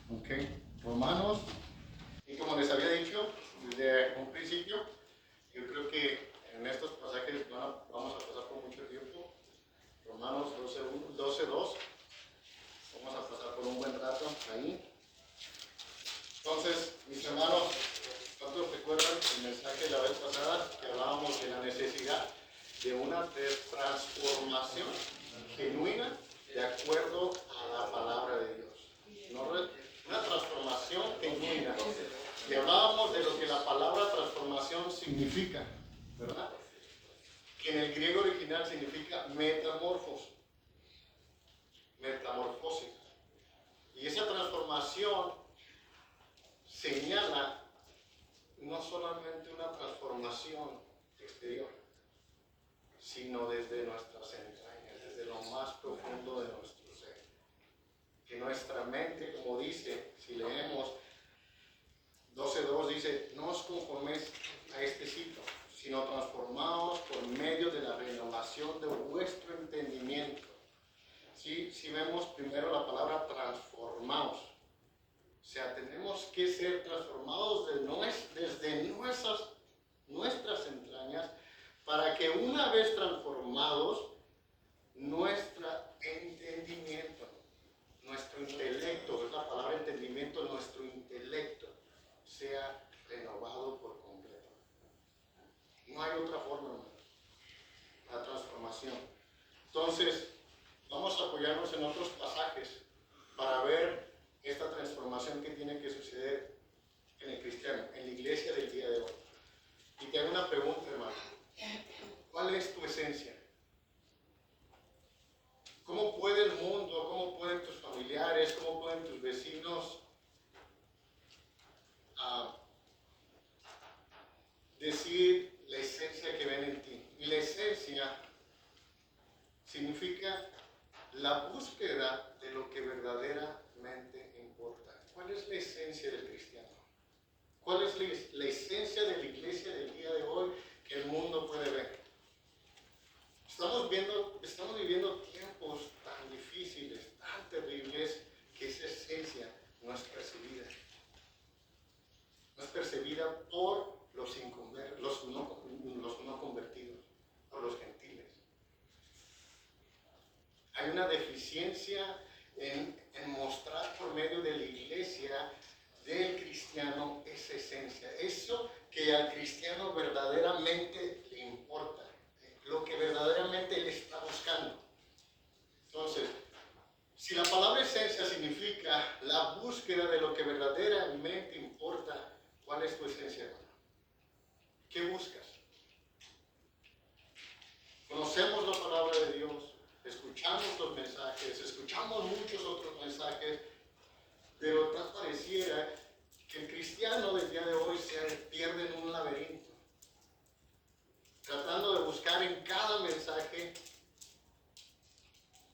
Ok, Romanos, y como les había dicho desde un principio, yo creo que en estos pasajes vamos a pasar por mucho tiempo. Romanos 12:2, vamos a pasar por un buen rato ahí. Entonces, mis hermanos, ¿cuántos recuerdan el mensaje de la vez pasada que hablábamos de la necesidad de una transformación genuina de acuerdo a la palabra de Dios? ¿No? Una transformación genuina. Y hablábamos de lo que la palabra transformación significa, ¿verdad? Que en el griego original significa metamorfosis. Y esa transformación señala no solamente una transformación exterior, sino desde nuestras entrañas, desde lo más profundo de nuestro ser. Que nuestra mente, como dice, si leemos 12:2, dice, no os conforméis a este siglo, sino transformaos por medio de la renovación de vuestro entendimiento. Si vemos primero la palabra transformaos, o sea, tenemos que ser transformados desde nuestras entrañas, para que una vez transformados, nuestro entendimiento, nuestro intelecto, es la palabra entendimiento, nuestro intelecto sea renovado por completo. No hay otra forma, hermano, la transformación. Entonces, vamos a apoyarnos en otros pasajes para ver esta transformación que tiene que suceder en el cristiano, en la iglesia del día de hoy. Y te hago una pregunta, hermano. ¿Cuál es tu esencia? ¿Cómo puede el mundo, cómo pueden tus familiares, cómo pueden tus vecinos decir la esencia que ven en ti? Y la esencia significa la búsqueda de lo que verdaderamente importa. ¿Cuál es la esencia del cristiano? ¿Cuál es la esencia de la iglesia del día de hoy que el mundo puede ver? Estamos viviendo tiempos tan difíciles, tan terribles, que esa esencia no es percibida. No es percibida por los no convertidos, por los gentiles. Hay una deficiencia en mostrar por medio de la iglesia del cristiano esa esencia, eso que al cristiano verdaderamente le importa, lo que verdaderamente él está buscando. Entonces, si la palabra esencia significa la búsqueda de lo que verdaderamente importa, ¿cuál es tu esencia, hermano? ¿Qué buscas? Conocemos la palabra de Dios, escuchamos los mensajes, escuchamos muchos otros mensajes, pero tal pareciera que el cristiano del día de hoy se pierde en un laberinto, tratando de buscar en cada mensaje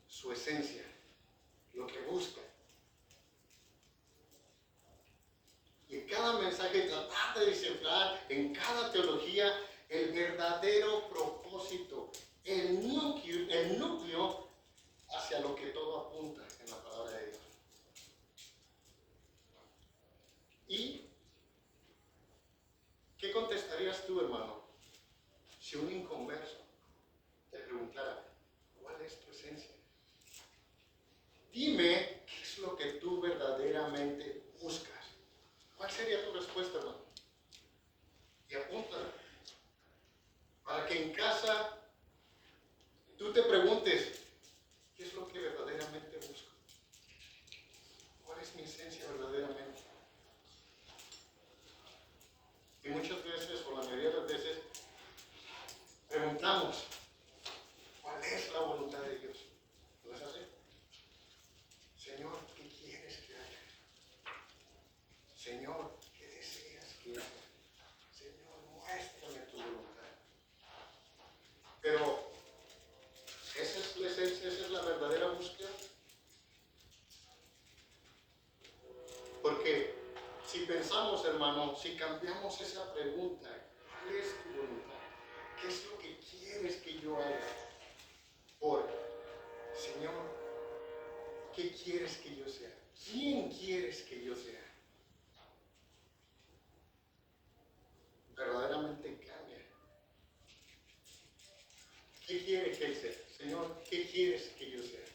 su esencia, lo que busca. Y en cada mensaje tratar de descifrar en cada teología el verdadero propósito, el núcleo hacia lo que todo apunta en la palabra de Dios. ¿Y qué contestarías tú, hermano, si un inconverso te preguntara, ¿cuál es tu esencia? Dime qué es lo que tú verdaderamente buscas. ¿Cuál sería tu respuesta, hermano? Y apúntala. Para que en casa tú te preguntes, ¿qué es lo que verdaderamente busco? ¿Cuál es mi esencia verdaderamente? Y muchas veces, o la mayoría de las veces, preguntamos, ¿cuál es la voluntad de Dios? ¿No es así? Señor, ¿qué quieres que haga? Señor, ¿qué deseas que haga? Señor, muéstrame tu voluntad. Pero, ¿esa es la esencia, esa es la verdadera búsqueda? Porque si pensamos, hermano, si cambiamos esa pregunta, ¿cuál es tu voluntad? ¿Qué es lo que quieres que yo haga? Por, Señor, ¿qué quieres que yo sea? ¿Quién quieres que yo ¿qué quieres que yo sea?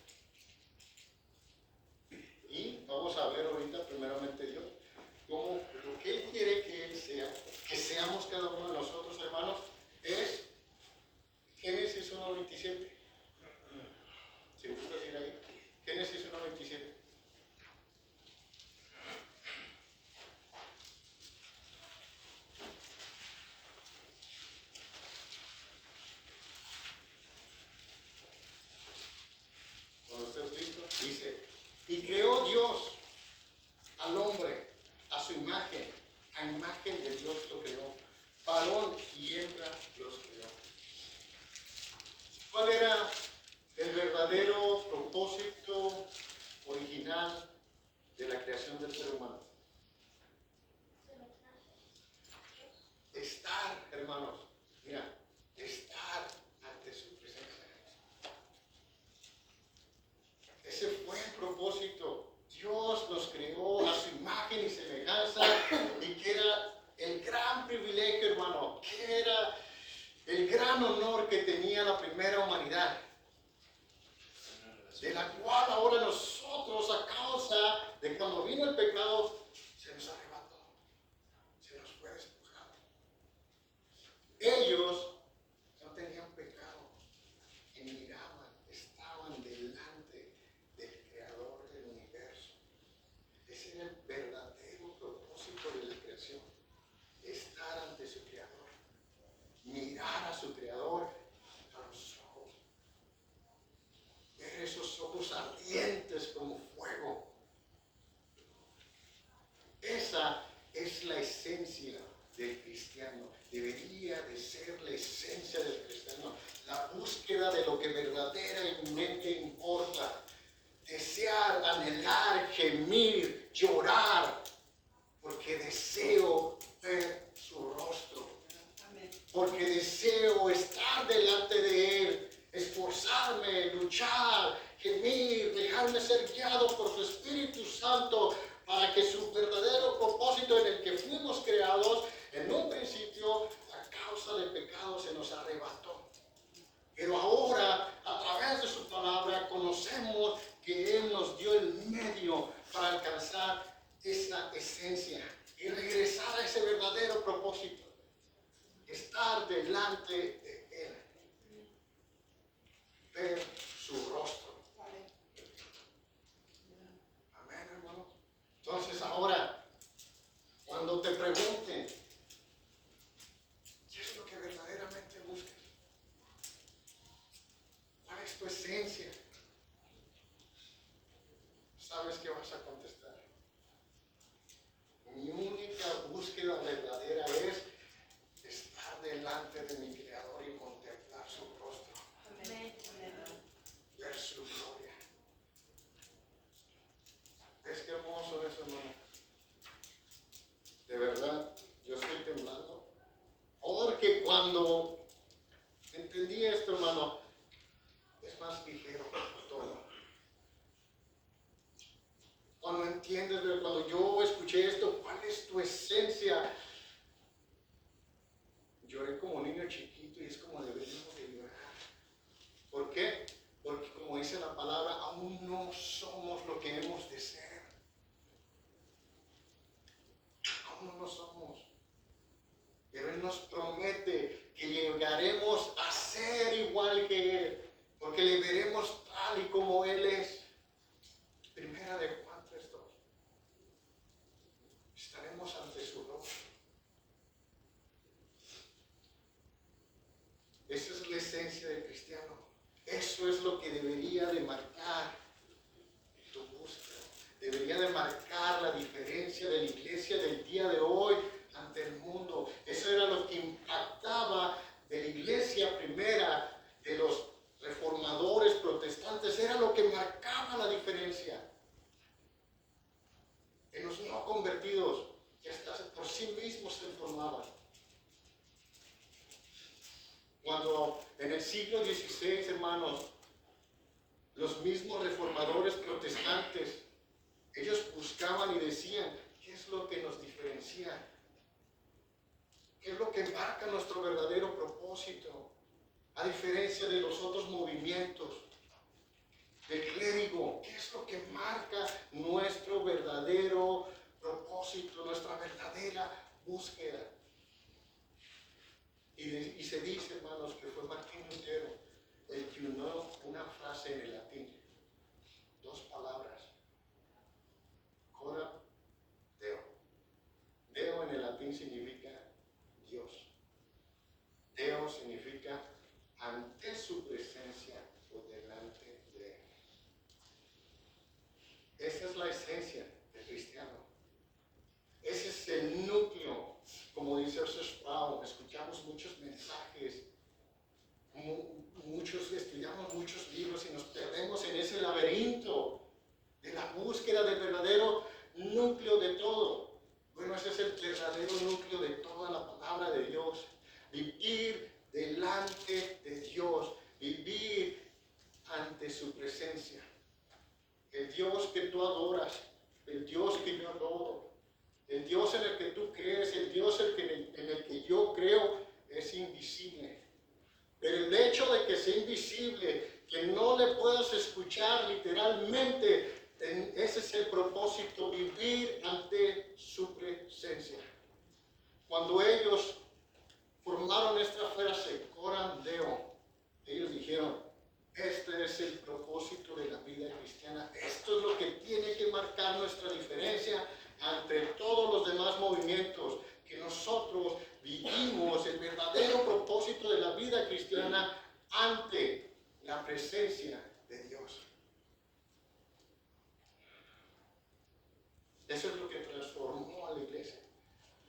Y vamos a ver ahorita, primeramente Dios, cómo lo que Él quiere que Él sea, que seamos cada uno de nosotros, hermanos, es Génesis 1:27. Si me gusta decir ahí, Génesis 1:27. Cuando estés listo, dice, y creó Dios al hombre a su imagen, a imagen de Dios lo creó, varón y hembra los creó. ¿Cuál era el verdadero propósito original de la creación del ser humano? Estar, hermanos, mira, estar ante su presencia. Ese fue el propósito. Dios nos creó a su imagen y semejanza, y que era el gran privilegio, hermano, que era el gran honor que tenía la primera humanidad, de la cual ahora nosotros, a causa de cuando vino el pecado, se nos arrebató, se nos fue despojado. Ellos no tenían pecado y miraban, estaban delante del Creador del universo. Ese era el verdadero propósito de la creación, estar ante su Creador, mirar a su Creador a los ojos, ver esos ojos ardientes como fuego. Esa es la esencia del cristiano. Debería de ser la esencia del cristiano. La búsqueda de lo que verdaderamente importa. Desear, anhelar, gemir, llorar, porque deseo ver su rostro. Porque deseo estar delante de Él, esforzarme, luchar, gemir, dejarme ser guiado por su Espíritu Santo, para que su verdadero propósito en el que fuimos creados, en un principio, a causa del pecado, se nos arrebató. Pero ahora, a través de su palabra, conocemos que Él nos dio el medio para alcanzar esa esencia y regresar a ese verdadero propósito. Estar delante de Él. Ver su rostro. Amén, hermano. Entonces ahora, cuando te pregunten, ¿qué es lo que verdaderamente buscas? ¿Cuál es tu esencia? ¿Sabes qué vas a contestar? Mi única búsqueda verdadera es estar delante de mi Creador y contemplar su rostro. Amén. Ver su gloria. ¿Ves qué hermoso es, hermano? De verdad, yo estoy temblando. Porque cuando entendí esto, hermano, es más ligero todo. Cuando entiendes, cuando yo escuché esto, ¿cuál es tu esencia? Lloré como niño chiquito y es como deberíamos de llorar. ¿Por qué? Porque como dice la palabra, aún no somos lo que hemos de ser. Aún no lo somos. Pero Él nos promete que llegaremos a ser igual que Él, porque le veremos tal y como Él es. Primera de Juan 3:2. Estaremos ante su rostro. Esa es la esencia del cristiano. Eso es lo que debería de marcar tu búsqueda. Debería de marcar la diferencia de la iglesia del día de hoy ante el mundo. Eso era lo que impactaba de la iglesia primera, de los reformadores protestantes. Era lo que marcaba la diferencia. En los no convertidos, que hasta por sí mismos se formaban. Cuando en el siglo XVI, hermanos, los mismos reformadores protestantes, ellos buscaban y decían, ¿qué es lo que nos diferencia? ¿Qué es lo que marca nuestro verdadero propósito? A diferencia de los otros movimientos, del clérigo. ¿Qué es lo que marca nuestro verdadero propósito, nuestra verdadera búsqueda? Y se dice, hermanos, que fue Martín Lutero el que unió una frase en el latín, dos palabras, cora deo. Deo en el latín significa Dios. Deo significa ante su presencia o delante de él. Esa es la esencia del cristiano. Ese es el núcleo. Como dice Sproul, escuchamos muchos mensajes, estudiamos muchos libros y nos perdemos en ese laberinto de la búsqueda del verdadero núcleo de todo. Bueno, ese es el verdadero núcleo de toda la palabra de Dios. Vivir delante de Dios, vivir ante su presencia. El Dios que tú adoras, el Dios que yo adoro, el Dios en el que tú crees, el Dios en el que yo creo, es invisible. Pero el hecho de que sea invisible, que no le puedas escuchar literalmente, ese es el propósito, vivir ante su presencia. Cuando ellos formaron esta frase, coram deo, ellos dijeron, este es el propósito de la vida cristiana. Esto es lo que tiene que marcar nuestra diferencia ante todos los demás movimientos, que nosotros vivimos el verdadero propósito de la vida cristiana ante la presencia de Dios. Eso es lo que transformó a la iglesia.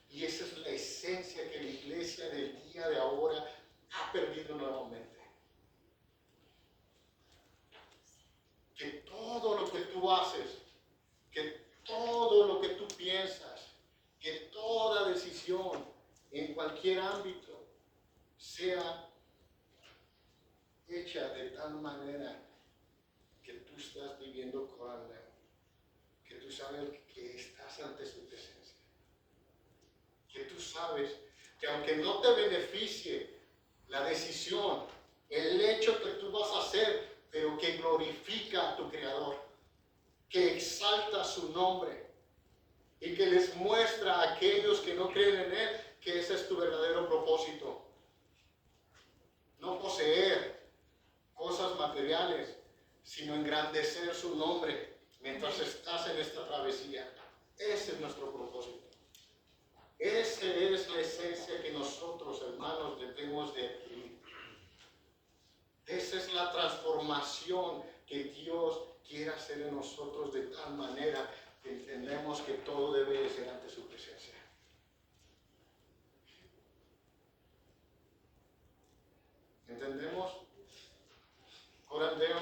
Y esa es la esencia que la iglesia del día de ahora ha perdido nuevamente. Que todo lo que tú haces, que todo lo que tú piensas, que toda decisión en cualquier ámbito sea hecha de tal manera que tú estás viviendo con Él, que tú sabes que estás ante su presencia, que tú sabes que aunque no te beneficie la decisión, el hecho que tú vas a hacer, pero que glorifica a tu Creador, que exalta su nombre y que les muestra a aquellos que no creen en Él que ese es tu verdadero propósito. No poseer cosas materiales, sino engrandecer su nombre mientras estás en esta travesía. Ese es nuestro propósito. Esa es la esencia que nosotros, hermanos, debemos de adquirir. Esa es la transformación que Dios quiere hacer en nosotros de tal manera que entendemos que todo debe de ser ante su presencia. ¿Entendemos? Coram deo.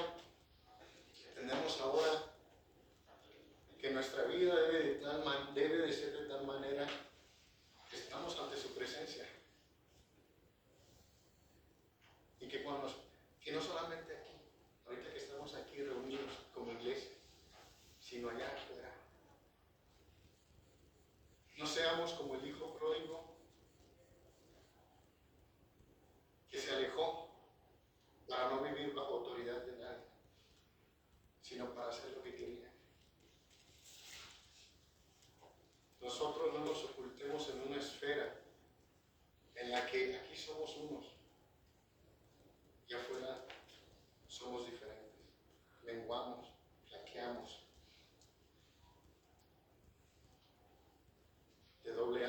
Entendemos ahora que nuestra vida debe de ser de tal manera que estamos ante su presencia. Y que que no solamente aquí, ahorita que estamos aquí reunidos como iglesia, sino allá afuera. No seamos como el hijo pródigo que se alejó para no vivir bajo autoridad de nadie, sino para hacer lo que quería. Nosotros no nos ocultemos en una esfera en la que aquí somos unos y afuera somos diferentes. Menguamos, flaqueamos. De doble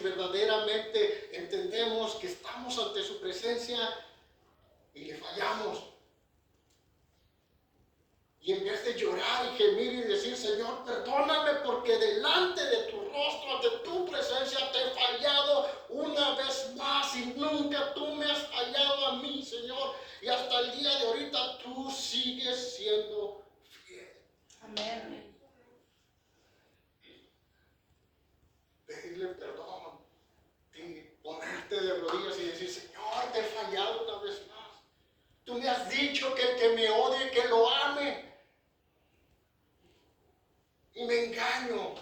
verdaderamente entendemos que estamos ante su presencia y le fallamos. Y en vez de llorar y gemir y decir, Señor, perdóname porque delante de tu rostro, ante tu presencia, te he fallado una vez más y nunca tú me has fallado a mí, Señor. Y hasta el día de ahorita tú sigues siendo fiel. Amén. Pedirle perdón, y ponerte de rodillas y decir, Señor, te he fallado una vez más. Tú me has dicho que el que me odie, que lo ame. Y me engaño.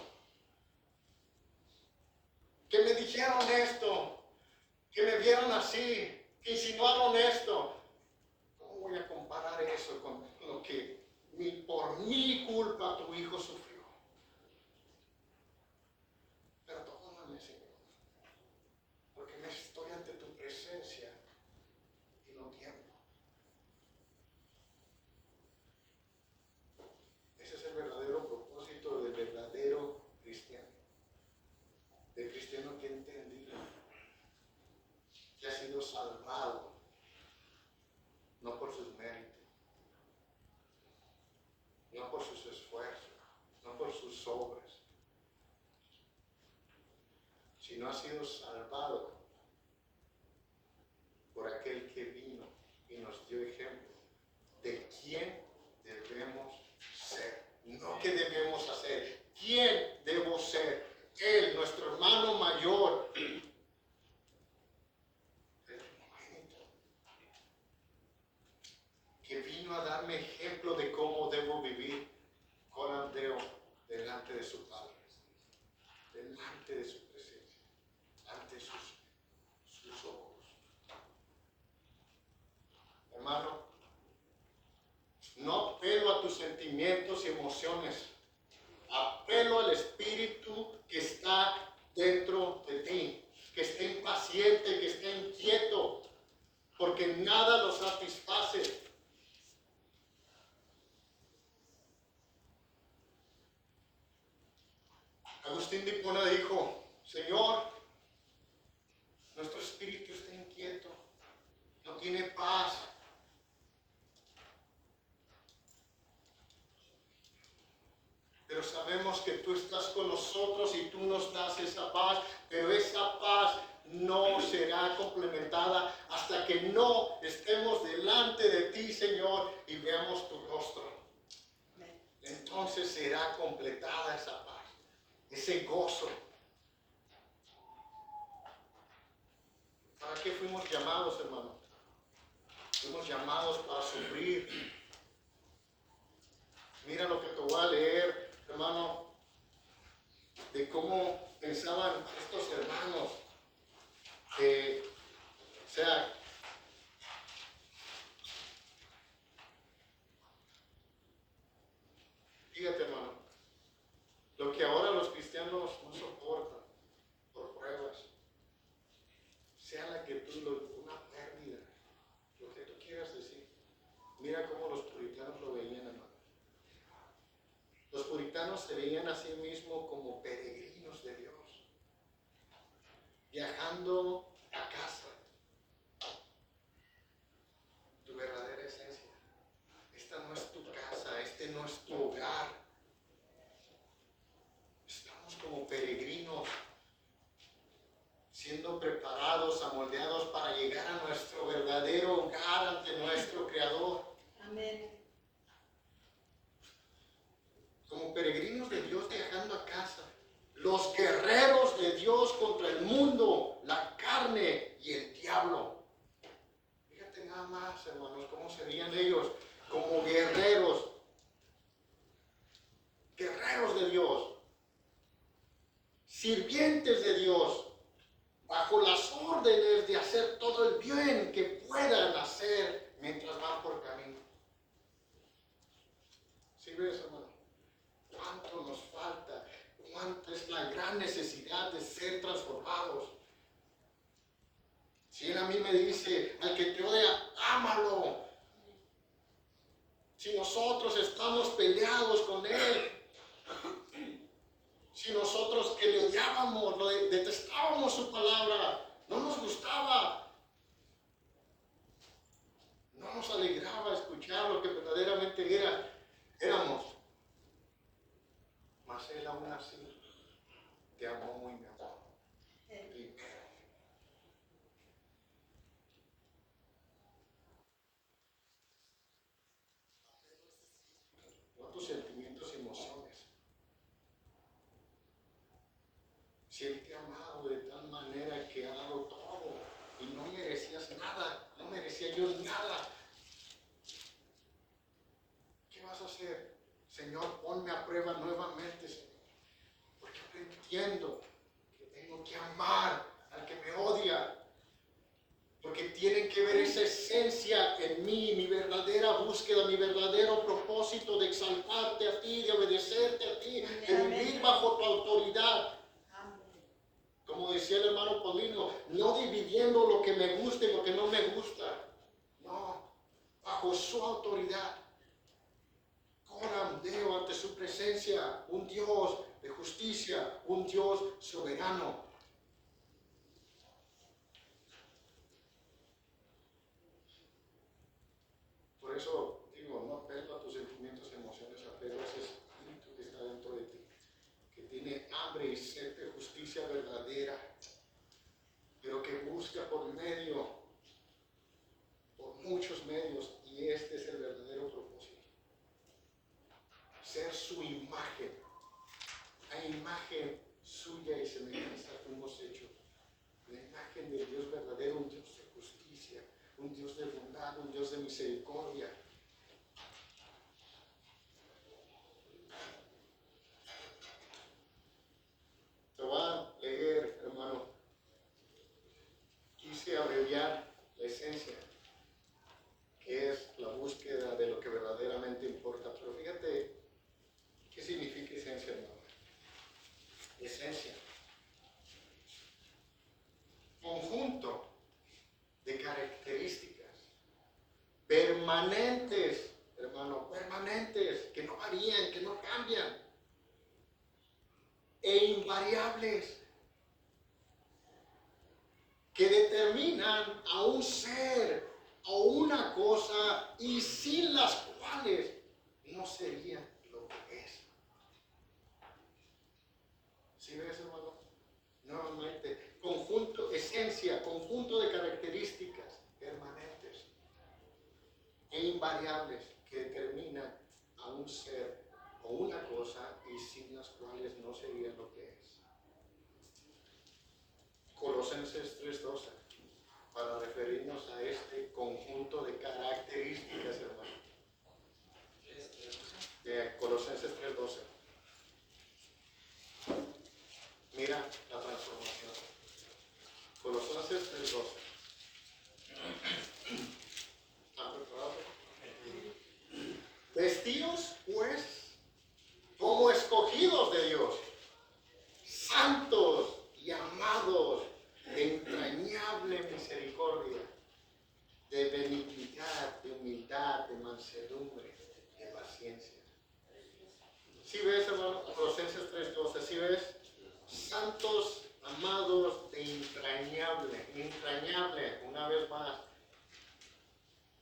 Que me dijeron esto, que me vieron así, que insinuaron esto. ¿Cómo voy a comparar eso con lo que por mi culpa tu hijo sufrió? Perdóname, Señor, porque me estoy ante tu presencia y no tiempo. Ese es el verdadero propósito del verdadero cristiano. Del cristiano que ha entendido, que ha sido salvado, no por sus méritos, no por sus esfuerzos, no por sus obras, sino ha sido salvado por aquel que vino y nos dio ejemplo de quién debemos ser, no qué debemos hacer, quién debo ser. Él, nuestro hermano mayor, el primogénito, que vino a darme ejemplo de cómo debo vivir con Andreo delante de su Padre, delante de su presencia, ante sus ojos. Hermano, no apelo a tus sentimientos y emociones, apelo al Espíritu que está dentro de ti, que esté impaciente, que esté inquieto, porque nada lo satisface. Agustín de Hipona dijo, Señor, nuestro espíritu está inquieto, no tiene paz. Pero sabemos que tú estás con nosotros y tú nos das esa paz, pero esa paz no será complementada hasta que no estemos delante de ti, Señor, y veamos tu rostro. Entonces será completada esa paz, ese gozo. ¿Para qué fuimos llamados, hermano? Fuimos llamados para sufrir. Mira lo que te voy a leer, hermano, de cómo pensaban estos hermanos, que, o sea, fíjate, hermano, lo que ahora los cristianos no soportan por pruebas, sea la que tú, una pérdida, lo que tú quieras decir. Mira cómo los puritanos lo veían, hermano. Los puritanos se veían a sí mismos como peregrinos de Dios, viajando a casa. Tu verdadera esencia. Esta no es tu casa, este no es tu hogar. Estamos como peregrinos, siendo preparados, amoldeados para llegar a nuestro verdadero hogar ante nuestro Creador. Amén. Como peregrinos de Dios viajando a casa. Los guerreros de Dios contra el mundo, la carne y el diablo. Fíjate nada más, hermanos, cómo serían ellos como guerreros. Guerreros de Dios. Sirvientes de Dios. Bajo las órdenes de hacer todo el bien que puedan hacer mientras van por camino. ¿Sí ves, hermano? ¿Cuánto nos falta? ¿Cuánta es la gran necesidad de ser transformados? Si Él a mí me dice, al que te odia, ámalo. Si nosotros estamos peleados con Él, si que nosotros que le odiábamos, detestábamos su palabra, no nos gustaba, no nos alegraba escuchar lo que verdaderamente éramos. Mas Él aún así te amó muy bien. No tus sentimientos y emociones. Si Él te ha amado de tal manera que ha dado todo y no merecías nada, no merecía yo nada. ¿Qué vas a hacer? Señor, ponme a prueba nuevamente, Señor. Porque yo entiendo que tengo que amar al que me odia. Porque tienen que ver esa esencia en mí, mi verdadera búsqueda, mi verdadero propósito de exaltarte a ti, de obedecerte a ti, de vivir bajo tu autoridad. Como decía el hermano Paulino, no dividiendo lo que me gusta y lo que no me gusta. No, bajo su autoridad. Corandeo ante su presencia, un Dios de justicia, un Dios soberano. Por eso digo, no apelo a tus sentimientos y emociones, apelo a ese espíritu que está dentro de ti, que tiene hambre y sed de justicia verdadera, pero que busca por muchos medios, y este es el verdadero propósito. Ser su imagen, a imagen suya y semejanza fuimos hechos. La imagen del Dios verdadero, un Dios de justicia, un Dios de bondad, un Dios de misericordia. Te voy a leer, hermano. Quise abreviar la esencia, que es la búsqueda de lo que verdaderamente importa. Pero fíjate, ¿qué significa esencia, hermano? Esencia. Conjunto de características permanentes, hermano, permanentes, que no varían, que no cambian, e invariables, que determinan a un ser, a una cosa, y sin las cuales no sería lo que es. ¿Sí ves, hermano? Nuevamente, conjunto, esencia, conjunto de características permanentes e invariables que determinan a un ser o una cosa y sin las cuales no sería lo que es. Colosenses 3:12, para referirnos a este conjunto de características, hermano. Colosenses 3:12. Mira la transformación. Colosenses 3:12. ¿Están preparados? Vestidos, pues, como escogidos de Dios, santos y amados, de entrañable misericordia, de benignidad, de humildad, de mansedumbre, de paciencia. ¿Sí ves, hermano? Colosenses 3:12, ¿sí ves? Santos, amados, de entrañable, una vez más,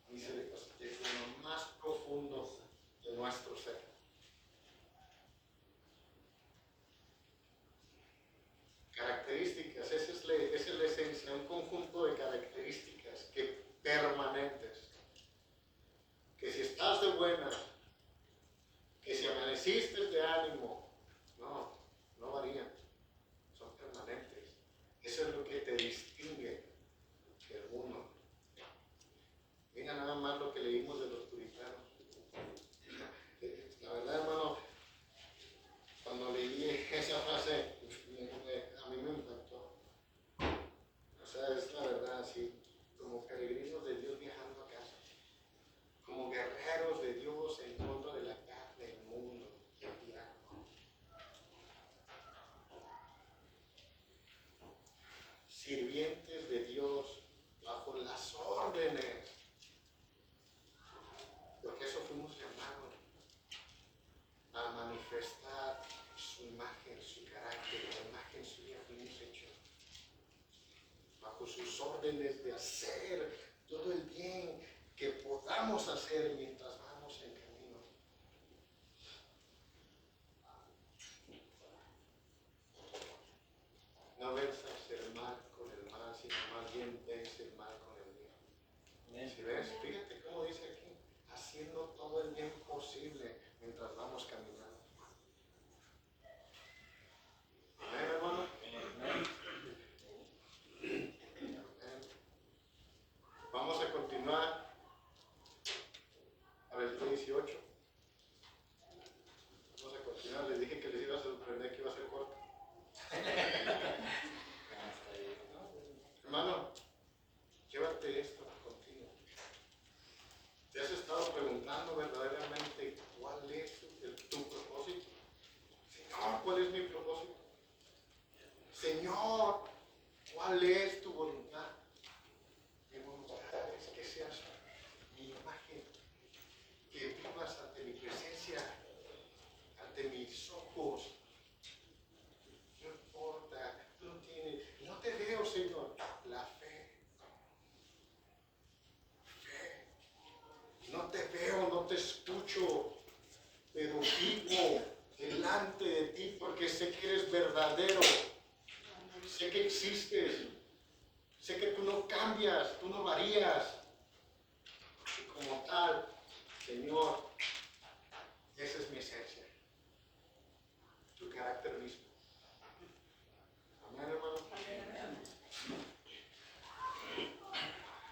dice desde lo más profundo de nuestro ser. Características, esa es la esencia, un conjunto de características que permanentes, que si estás de buena, que si amaneciste de ánimo, no varían, son permanentes. Eso es lo que te distingue del mundo. Mira nada más lo que leímos de los puritanos. La verdad, hermano, cuando leí esa frase, a mí me impactó. O sea, es la verdad, así, como peregrinos de Dios viajando a casa, como guerreros de Dios en contra de la carne, del mundo, del diablo. Sirvientes de Dios bajo las órdenes, porque eso fuimos llamados a manifestar su imagen, su carácter. que la imagen suya fuimos hechos, bajo sus órdenes de hacer todo el bien que podamos hacer mientras vamos en camino. No venzas el mal con el mal, sino más bien vence el mal con el bien. Si ves, fíjate cómo dice aquí, haciendo todo el bien posible mientras vamos caminando. Amén, hermano. Amén. Vamos a continuar a ver 18. Vamos a continuar. Les dije que les iba a sorprender, que iba a ser corto. Hermano, llévate esto contigo. ¿Te has estado preguntando verdaderamente cuál es tu propósito? Señor, ¿cuál es mi propósito? Señor, ¿cuál es tu voluntad? Mi voluntad es que seas mi imagen, que vivas ante mi presencia, ante mis ojos. No importa, tú no tienes, no te veo, Señor, la fe. No te veo, no te escucho, pero vivo delante de ti porque sé que eres verdadero, sé que existes, sé que tú no cambias, tú no varías. Y como tal, Señor, esa es mi esencia, tu carácter mismo. Amén, hermano.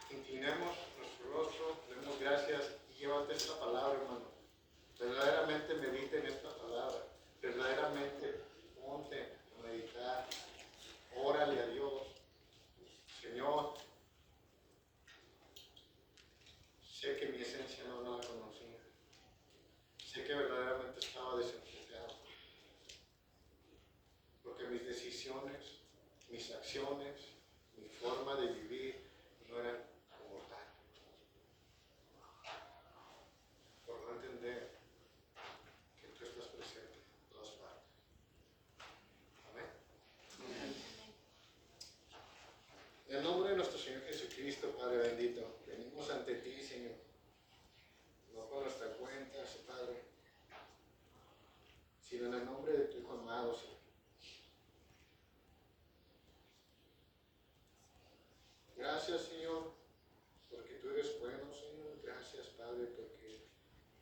Inclinemos nuestro rostro, demos gracias y llévate esta palabra, hermano. Verdaderamente medite en esta palabra. Verdaderamente ponte a meditar. Órale a Dios. Señor, sé que mi esencia no la conocía. Sé que verdaderamente estaba desenfocado. Porque mis decisiones, mis acciones, mi forma de vivir no eran como tal. Por no entender que tú estás presente en todas partes. Amén. En el nombre de nuestro Señor Jesucristo, Padre bendito, venimos ante ti, Señor. No con nuestra cuenta, Padre, sino en el nombre de tu Hijo amado, Señor. Gracias, Señor, porque tú eres bueno, Señor. Gracias, Padre, porque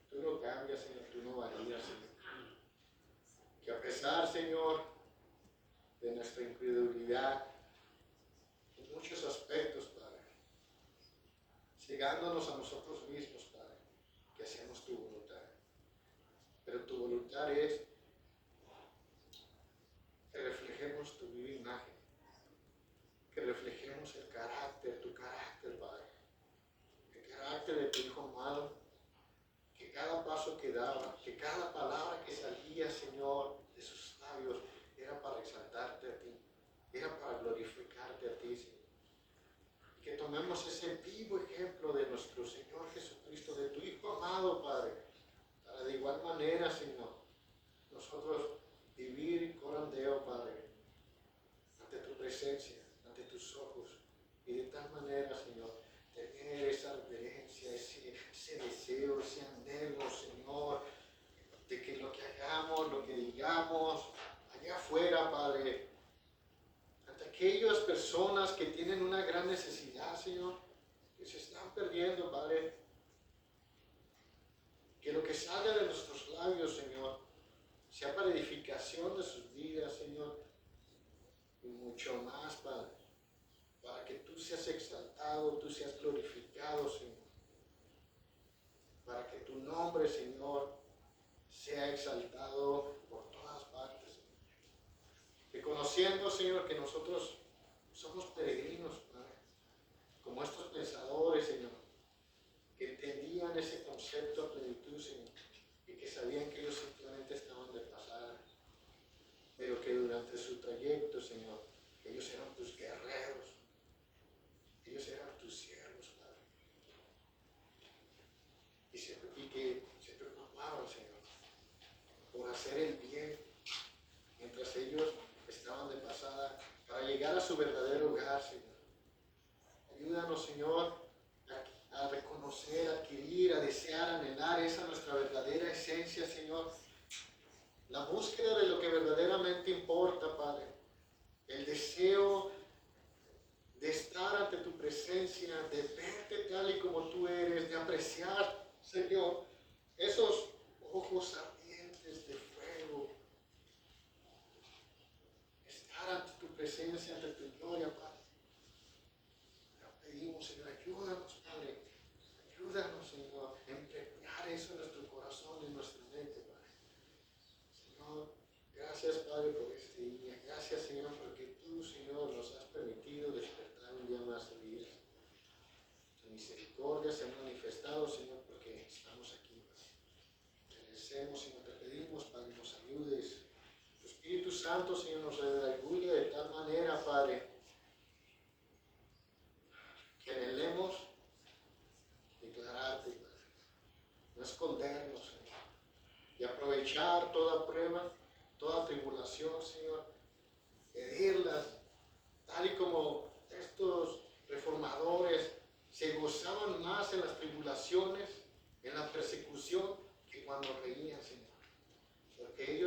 tú no cambias, Señor, tú no varías, Señor. Que a pesar, Señor, de nuestra incredulidad, en muchos aspectos, Padre, cegándonos a nosotros mismos, Padre, que hacemos tu voluntad. Pero tu voluntad es que reflejemos tu viva imagen, que reflejemos el carácter, tu carácter, Padre, el carácter de tu Hijo amado, que cada paso que daba, que cada palabra que salía, Señor, de sus labios, era para exaltarte a ti, era para glorificarte a ti, Señor. Y que tomemos ese vivo ejemplo de nuestro Señor Jesucristo, de tu Hijo amado, Padre, para de igual manera, Señor, nosotros vivir corandeo, Padre, ante tu presencia, ante tus ojos, y de tal manera, Señor, tener esa reverencia, ese deseo, ese anhelo, Señor, de que lo que hagamos, lo que digamos, allá afuera, Padre, ante aquellas personas que tienen una gran necesidad, Señor, que se están perdiendo, Padre, que lo que salga de nuestros labios, Señor, sea para edificación de sus vidas, Señor, y mucho más, Padre, para que tú seas exaltado, tú seas glorificado, Señor, para que tu nombre, Señor, sea exaltado por todas partes, Señor. Reconociendo, Señor, que nosotros somos peregrinos, Padre, como estos pensadores, Señor, que entendían ese concepto a plenitud, Señor, y que sabían que ellos simplemente estaban de pasada, pero que durante su trayecto, Señor, ellos eran tus guerreros, ellos eran tus siervos, Padre, y que se preocupaban, Señor, por hacer el bien, mientras ellos llegar a su verdadero hogar, Señor. Ayúdanos, Señor, a reconocer, a adquirir, a desear, a anhelar esa nuestra verdadera esencia, Señor. La búsqueda de lo que verdaderamente importa, Padre. El deseo de estar ante tu presencia, de verte tal y como tú eres, de apreciar, Señor, esos ojos ardientes de fuego. Estar ante tu presencia, ante tu gloria, Padre. Te pedimos, Señor, ayúdanos, Padre. Ayúdanos, Señor, a impregnar eso en nuestro corazón, en nuestra mente, Padre. Señor, gracias, Padre, por este día. Gracias, Señor, porque tú, Señor, nos has permitido despertar un día más de vida. Tu misericordia se ha manifestado, Señor, porque estamos aquí, Padre. Te agradecemos, Señor, te pedimos, Padre, nos ayudes. Tu Espíritu Santo, Señor, nos redarguye de tal manera, Padre, que anhelemos declararte, Padre. No escondernos, Señor. Y aprovechar toda prueba, toda tribulación, Señor. Pedirlas, tal y como estos reformadores se gozaban más en las tribulaciones, en la persecución, que cuando reían, Señor. Porque ellos